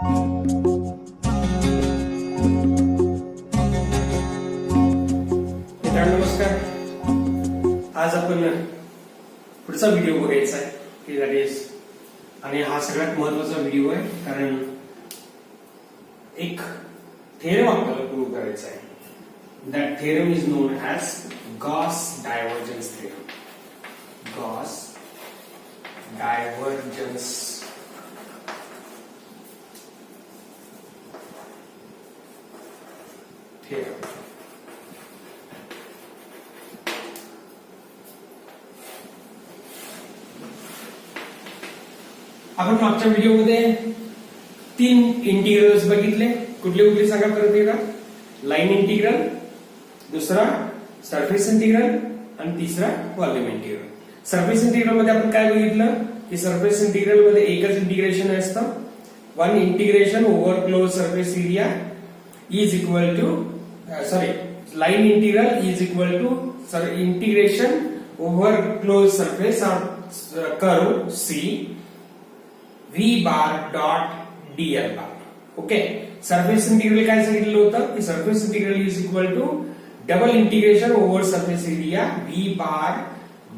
नमस्कार. आज आपण पुढचा व्हिडिओ बघायचा आहे की दॅट इज, आणि हा सगळ्यात महत्वाचा व्हिडिओ आहे कारण एक थेरम आपल्याला प्रूव्ह करायचा आहे. That theorem is non as Gauss divergence theorem. Gauss divergence theorem. आपण मागच्या व्हिडिओमध्ये 3 इंटिग्रल्स बघितले. कुठले कुठले सांगा परत एकदा. लाईन इंटिग्रल, दुसरा सरफेस इंटिग्रल आणि तिसरा व्हॉल्यूम इंटिग्रल. सरफेस इंटिग्रल मध्ये आपण काय बघितलं की सरफेस इंटिग्रल मध्ये एकच इंटिग्रेशन असतं. One integration over closed surface area is equal to line integral is equal to integration over closed surface of curve C V bar dot dl bar. Okay. Surface integral काय सांगितलं होतं की surface integral is equal to double integration over surface area V bar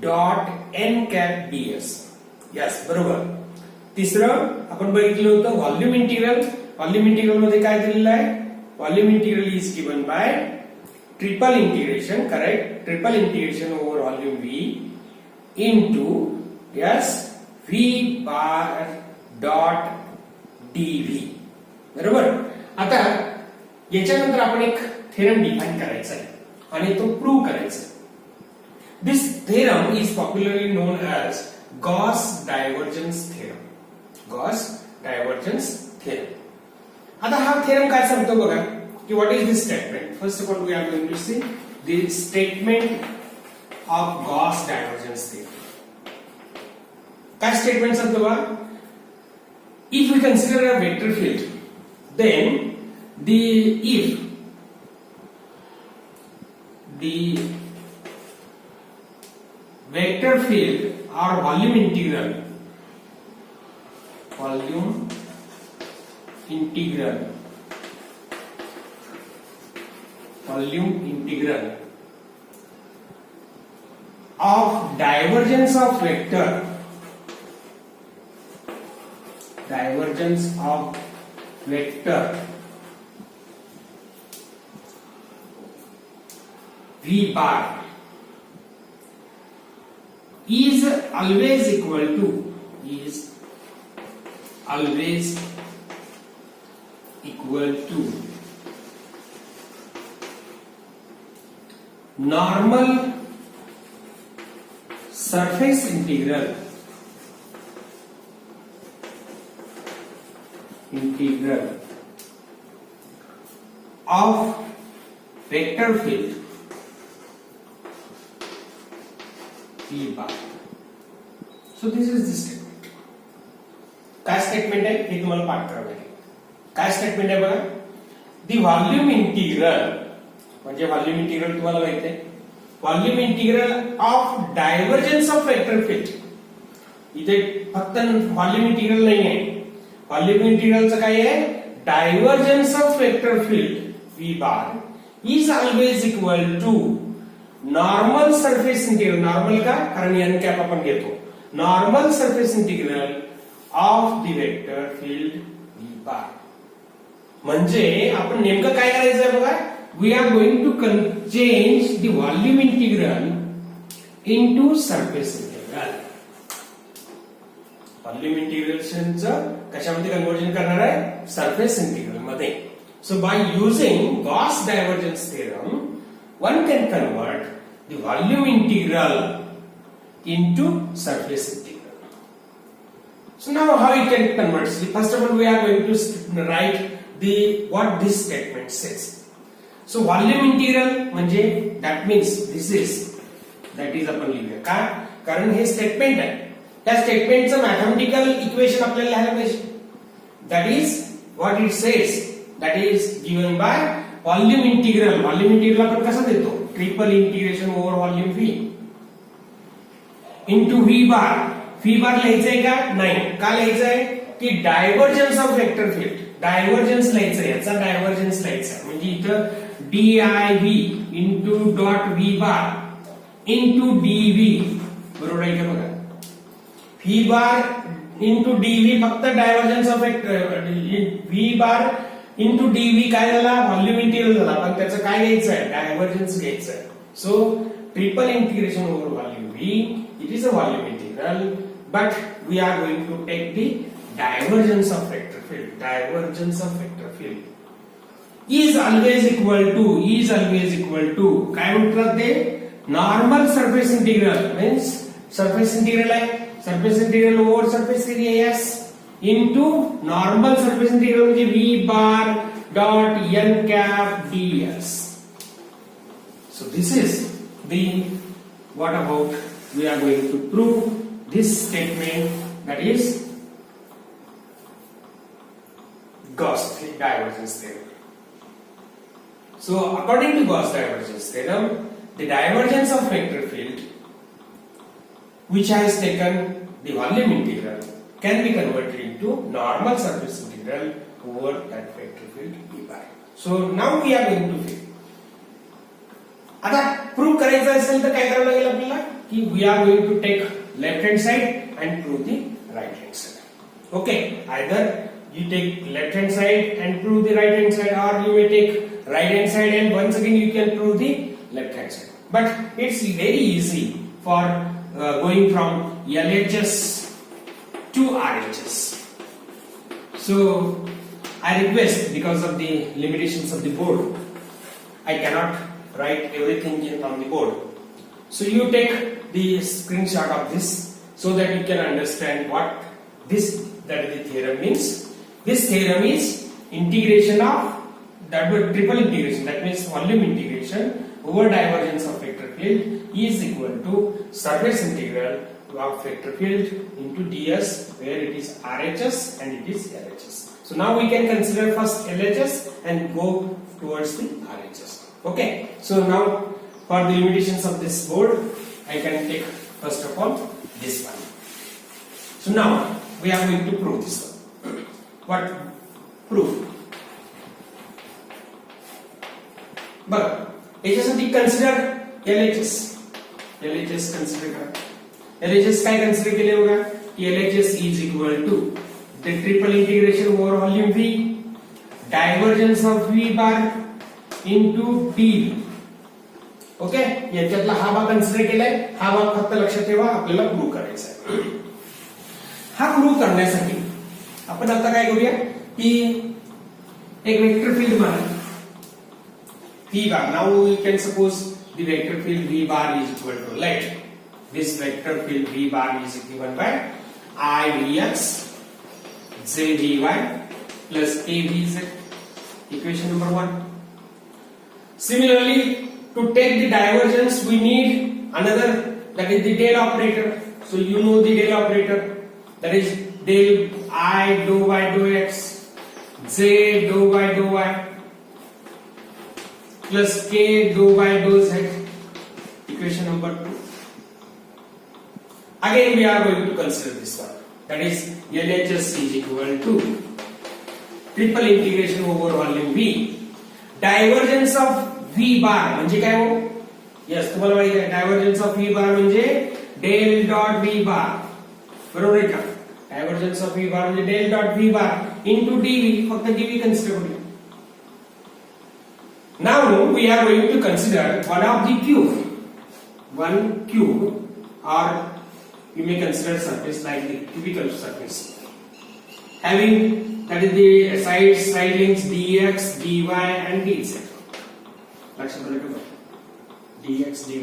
dot n cap ds. Yes, बरोबर. तिसरं आपण बघितलं होतं volume integral. Volume integral मध्ये काय दिलेलं आहे. Volume integral is given by triple integration. Correct. Triple integration over volume V into yes V bar dot dV. बरोबर. आता याच्यानंतर आपण एक थेरम डिफाइन करायचा आहे आणि तो प्रूव्ह करायचा आहे. This theorem is popularly known as Gauss divergence theorem. Gauss divergence theorem. आता हा थेरम काय सांगतो बघा की what is this statement. First of all we are going to see the statement of Gauss divergence theorem. काय statement सांगतो बघा. If we consider a vector field, then if the vector field or volume integral of divergence of vector V bar is always equal to normal surface integral of vector field V bar. So this is the statement. काय statement आहे हे तुम्हाला पाठ करावं लागेल. काय statement आहे बघा. दी व्हॉल्यूम इंटिग्रल म्हणजे व्हॉल्यूम इंटिग्रल तुम्हाला माहिती आहे. Volume integral of divergence of vector field. इथे फक्त व्हॉल्यूम इंटिग्रल नाही आहे. व्हॉल्यूम इंटिग्रलचं काय आहे. Divergence of vector field V bar is always equal to normal surface integral. Normal का, कारण n कॅप आपण घेतो. Normal surface integral of the vector field V bar. म्हणजे आपण नेमकं काय करायचं आहे बघा. We are going to change the volume integral into surface integral. Volume इंटिग्रेशनचं कशामध्ये कन्वर्जन करणार आहे. सरफेस इंटिग्रल मध्ये. So by using Gauss divergence theorem, one can convert the volume integral into surface integral. So now how you can convert? First of all, we are going to write what this statement says. So volume integral म्हणजे that means this is आपण लिहूया. का, कारण हे statement आहे. त्या स्टेटमेंटचं मॅथमेटिकल equation आपल्याला लिहायला पाहिजे. That is what it says. That is given by volume integral. Volume integral आपण कसा देतो. Triple integration over volume V into V bar. V bar लिहायचंय का नाही. का लिहायचंय की divergence of vector field. Divergence लिहायचं, याचा डायव्हर्जन्स लिहायचा म्हणजे इथं div into dot V bar into dV, बरोबर आहे का बघा. व्ही बार इंटू डीव्ही फक्त divergence of V bar into dV काय झाला, व्हॉल्यूम इंटिग्रल झाला, पण त्याचं काय घ्यायचं आहे, डायव्हर्जन्स घ्यायचं आहे. So triple integration over volume V, it is a volume integral, but we are going to take the divergence of vector field. Divergence of vector field is always equal to काय म्हणतात ते, normal surface integral means surface integral आहे, surface integral over surface area s into normal surface integral म्हणजे v bar dot n cap ds. So this is the what about we are going to prove this statement, that is Gauss divergence theorem. So according to Gauss divergence theorem, the divergence of vector field which has taken the volume integral can be converted into normal surface integral over that vector field V bar. So now we are going to fill. आता prove करायचं असेल तर काय करावं लागेल आपल्याला, की we are going to take left hand side and prove the right hand side. Okay, either you take left hand side and prove the right hand side, or you may take right hand side and once again you can prove the left hand side. But it's very easy for going from LHS to RHS. So I request, because of the limitations of the board, I cannot write everything on the board. So you take the screenshot of this so that you can understand what this, that is the theorem means. This theorem is integration of that word triple integration, that means volume integration over divergence of vector field is equal to surface integral of vector field into ds, where it is RHS and it is LHS. So now we can consider first LHS and go towards the RHS. Okay, so now for the limitations of this board, I can take first of all this one. So now we are going to prove this one. What proof? बघा, याच्यासाठी consider LHS. LHS consider करा. LHS काय consider केले बघा, की LHS is equal to the triple integration over volume V, divergence of V bar into dV. Okay, याच्यातला हा भाग कन्सिडर केलाय, हा भाग फक्त लक्षात ठेवा, आपल्याला प्रूव्ह करायचा आहे. हा प्रूव्ह करण्यासाठी आपण आता काय करूया, की एक वेक्टर फील्ड माना V bar. Now we can suppose the vector field V bar is equal to, let this vector field V bar is given by I Vx J Vy plus A Vz. Equation number 1. Similarly, to take the divergence we need another, that is the del operator. So you know the del operator, that is del I dou by dou x, J dou by dou y plus K dou by dou z. Equation number 2. Again we are going to consider this one, that is LHS is equal to triple integration over volume V, divergence of V bar म्हणजे काय हो, yes तुम्हाला माहिती आहे, divergence of V bar म्हणजे del dot V bar, बरोबर आहे का. डायव्हर्जन्स ऑफ V bar म्हणजे del dot V bar into dV, फक्त dV कन्सिडर करूया. Now we are going to consider one of the cube, or you may consider surface like the cubical surface, having, that is the side lengths dx, dy and dz. dx, dy,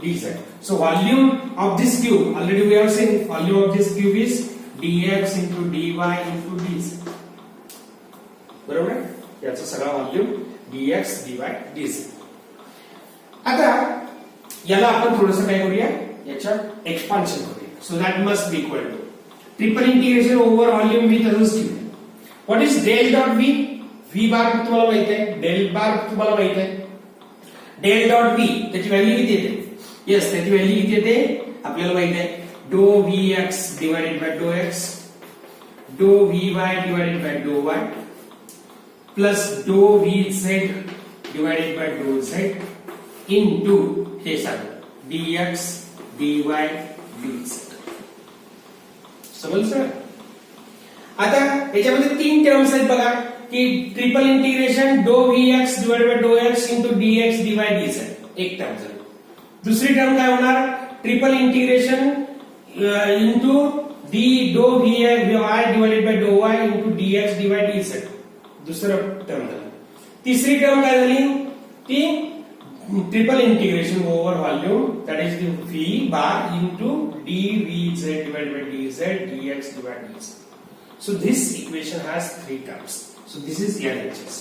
dz. So volume of this cube, already we have seen, volume of this cube is dx into dy into dz. बरोबर आहे, याचा सगळा volume dx, dy, dz. आता याला आपण थोडंसं काय करूया, याच्या एक्सपान्शन करूया. So that must be equal to triple integration over volume V तसंच ठेवूया. What is del dot V? V bar तुम्हाला माहित आहे, डेल बार तुम्हाला माहित आहे. डेल डॉट V त्याची व्हॅल्यू किती येते? यस, त्याची व्हॅल्यू किती येते आपल्याला माहित आहे, डो Vx डिवाइडेड बाय डो x, डो Vy डिवाइडेड बाय डो y प्लस डो व्ही झेड डिवायडेड बाय डो झेड इंटू हे सगळं dx dy dz. समजलं? आता याच्यामध्ये तीन टर्म्स आहेत बघा की ट्रिपल इंटिग्रेशन डो vx डिवाइडेड बाय डो x into dx dy dz एक टर्म झाली. दुसरी टर्म काय होणार ट्रिपल इंटिग्रेशन इंटू डी डो vy डिवाइडेड बाय डो y into dx dy dz दुसरं टर्म झालं. तिसरी टर्म काय झाली ती triple integration over volume that is the v bar into dvz divided by dz dx dy dz. So this equation has three terms. So this is LHS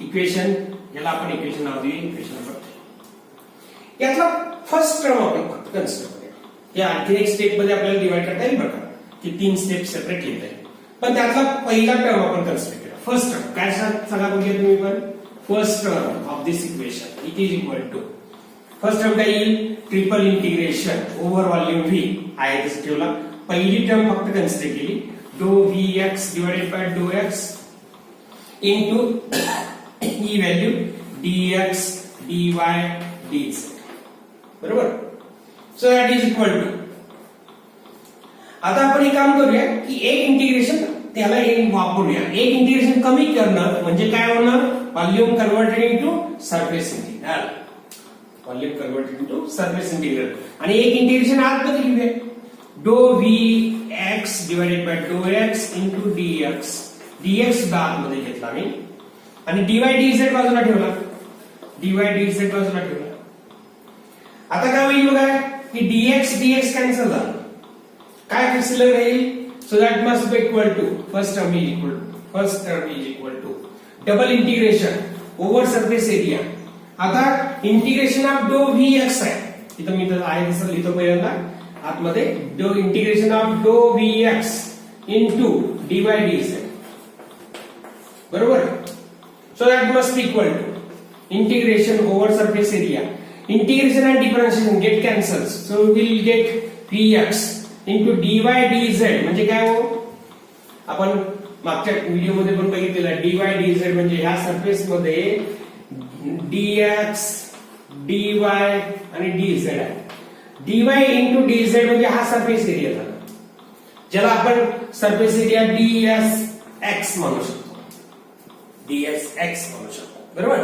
equation. याला आपण equation नाव देऊ equation number 3. यातला first term आपण फक्त consider करूया. या आणखी एक स्टेप मध्ये आपल्याला डिवाइड करता येईल बघा की तीन स्टेप सेपरेट लिहिता येईल. पण त्यातला पहिला टर्म आपण कन्सिडर केला. फर्स्ट टर्म काय सांगा बघूया तुम्ही पण first term of this equation it is equal to first term काय येईल triple integration over volume v आहे तसं ठेवला. पहिली टर्म फक्त कन्सिडर केली डो vx divided by डो x into ही व्हॅल्यू dx dy dz बरोबर. So that is equal to आता आपण एक काम करूया की एक इंटिग्रेशन त्याला एक वापरूया. एक इंटिग्रेशन कमी करणं म्हणजे काय होणार volume converted into surface integral. Volume converted into surface integral आणि एक इंटिग्रेशन आतमध्ये घेऊया डो vx डिवाइडेड बाय डो x इंटू dx dx बार मध्ये घेतला मी आणि dy dz बाजूला ठेवला. dy dz बाजूला ठेवला. आता काय होईल बघा की dx dx कॅन्सल झालं. काय शिल्लक राहील so that must be equal to first term is equal to double integration over surface area. आता इंटिग्रेशन ऑफ डो vx आहे इथं मी तर आहे तसं लिहितो पहिल्यांदा आतमध्ये डो इंटिग्रेशन ऑफ डो vx इंटू dy dz बरोबर. So that must be equal to integration over surface area integration and differentiation get cancels so will get vx into dy dz म्हणजे काय हो आपण मागच्या व्हिडिओ मध्ये पण बघितलेलं dy dz म्हणजे ह्या सरफेस मध्ये dx dy आणि dz आहे. dy इंटू dz म्हणजे हा सरफेस एरिया झाला ज्याला आपण सरफेस एरिया dsx म्हणू शकतो. dsx म्हणू शकतो बरोबर.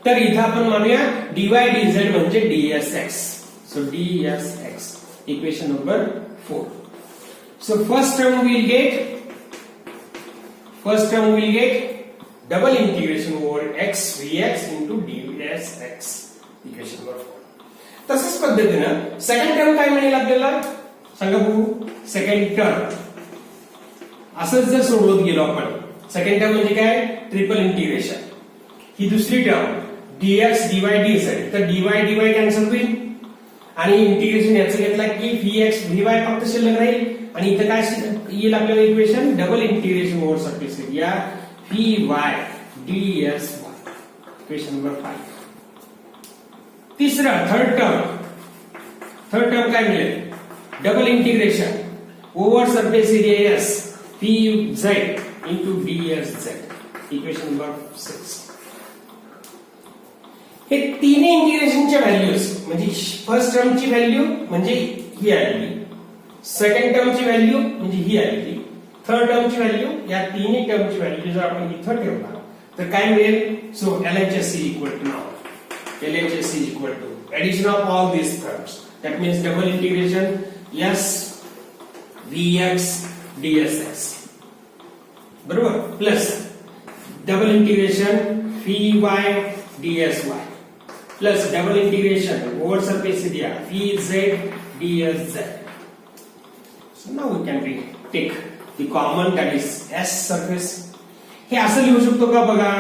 तर इथं आपण म्हणूया dy dz म्हणजे dsx. So dsx equation number 4. So first term we'll get double integration over x vx into dsx equation number 4. तसंच पद्धतीनं सेकंड टर्म काय मिळेल आपल्याला सांगा बघू. सेकंड टर्म असंच जर सोडवत गेलो आपण सेकंड टर्म म्हणजे काय ट्रिपल इंटिग्रेशन. ही दुसरी टर्म dx dy dz तर dy dy कॅन्सल होईल आणि इंटिग्रेशन याचं घेतला की vx vy फक्त शिल्लक राहील आणि इथं काय येईल आपल्याला equation double integration over surface area vy dsy equation number 5. तिसरा थर्ड टर्म काय मिळेल double integration over surface area s pz into dsz equation number 6. हे तिन्ही इंटिग्रेशनच्या व्हॅल्यूज म्हणजे फर्स्ट टर्मची व्हॅल्यू म्हणजे ही आली सेकंड टर्मची व्हॅल्यू म्हणजे ही आली थर्ड टर्मची व्हॅल्यू या तिन्ही टर्मची व्हॅल्यू जर आपण इथं ठेवला तर काय मिळेल. So LHS is equal to now LHS is equal to addition of all these terms that means double integration s vx dsx बरोबर plus double integration vy dsy plus double integration over surface area vz dsz. So now we can take the common that is s surface. हे असं लिहू शकतो का बघा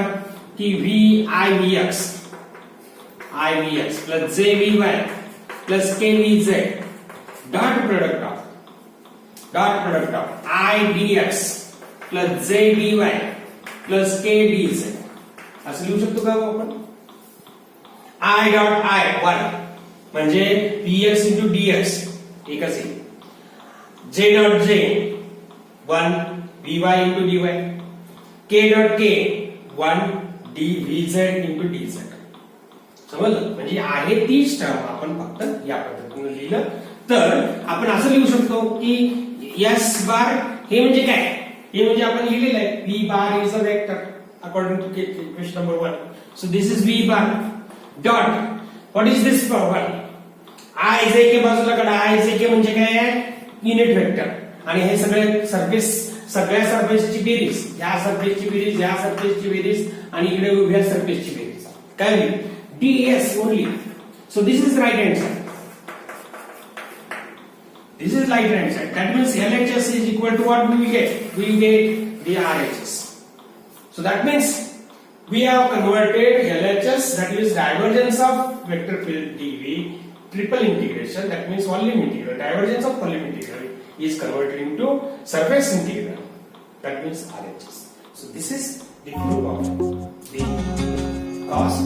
की vivx plus jvy plus kvz dot product of idx plus jdy plus kdz असं लिहू शकतो का आपण. I dot I 1 म्हणजे vx into dx एकच आहे. j dot j 1 vy into dy k dot k 1 dvz into dz. समजलं? म्हणजे आहे तीच टर्म आपण फक्त या पद्धतीने लिहिलं तर आपण असं लिहू शकतो की s बार हे म्हणजे काय? हे म्हणजे आपण लिहिलेलं आहे v bar is a vector according to question number 1. So this is v bar dot what is this for 1? ij के बाजूला काढा. ij के म्हणजे काय आहे? Unit vector. आणि हे सगळे सरफेस सगळ्या सरफेसची बेरीज, या सरफेसची बेरीज, या सरफेसची बेरीज आणि इकडे उभ्या सरफेसची बेरीज काय होईल? ds only. So this is right hand side. This is right hand side. That means LHS is equal to what we will get? We will get the RHS. So that means we have converted LHS, that is divergence of vector field dV, triple integration, that means volume integral. Divergence of volume integral is converted into surface integral. That means RHS. So this is the proof of the cos